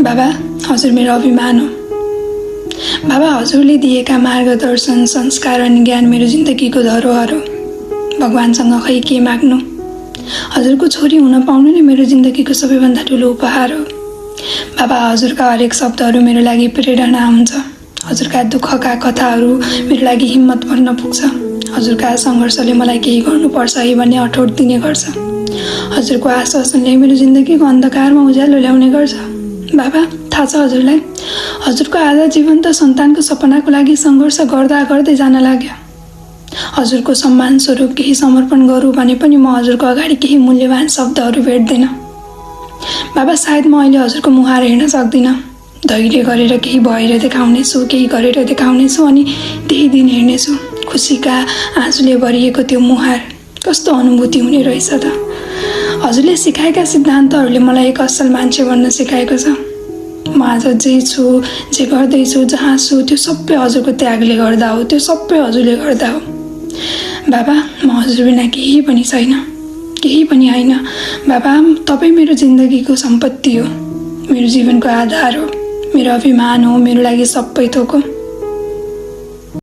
बाबा, हजुर मेरो अभिमान हो। बाबा, हजुरले दिएका मार्गदर्शन, संस्कार अनि ज्ञान मेरो जिन्दगीको धरोहर हो। भगवानसँग खै के माग्नु, हजुरको छोरी हुन पाउनु नै मेरो जिन्दगीको सबैभन्दा ठुलो उपहार हो। बाबा, हजुरका हरेक शब्दहरू मेरो लागि प्रेरणा हुन्छ। हजुरका दुःखका कथाहरू मेरो लागि हिम्मत भन्न पुग्छ। हजुरका सङ्घर्षले मलाई केही गर्नुपर्छ है भन्ने अठोट दिने गर्छ। हजुरको आश्वासनले मेरो जिन्दगीको अन्धकारमा उज्यालो ल्याउने गर्छ। बाबा, थाहा छ हजुरलाई, हजुरको आधा जीवन त सन्तानको सपनाको लागि सङ्घर्ष गर्दा गर्दै जान लाग्यो। हजुरको सम्मान स्वरूप केही समर्पण गरौँ भने पनि म हजुरको अगाडि केही मूल्यवान शब्दहरू भेट्दिनँ। बाबा, सायद म अहिले हजुरको मुहार हेर्न सक्दिनँ। धैर्य गरेर केही भएर देखाउनेछु, केही गरेर देखाउनेछु अनि त्यही दिन हेर्नेछु खुसीका आँसुले भरिएको त्यो मुहार। कस्तो अनुभूति हुने रहेछ त। हजुरले सिकाएका सिद्धान्तहरूले मलाई एक असल मान्छे बन्न सिकाएको छ। म आज जे छु, जे गर्दैछु, जहाँ छु त्यो सबै हजुरको त्यागले गर्दा हो, त्यो सबै हजुरले गर्दा हो। बाबा, म हजुर बिना केही पनि छैन, केही पनि होइन। बाबा, तपाईँ मेरो जिन्दगीको सम्पत्ति हो, मेरो जीवनको आधार हो, मेरो अभिमान हो, मेरो लागि सबै थोक हो।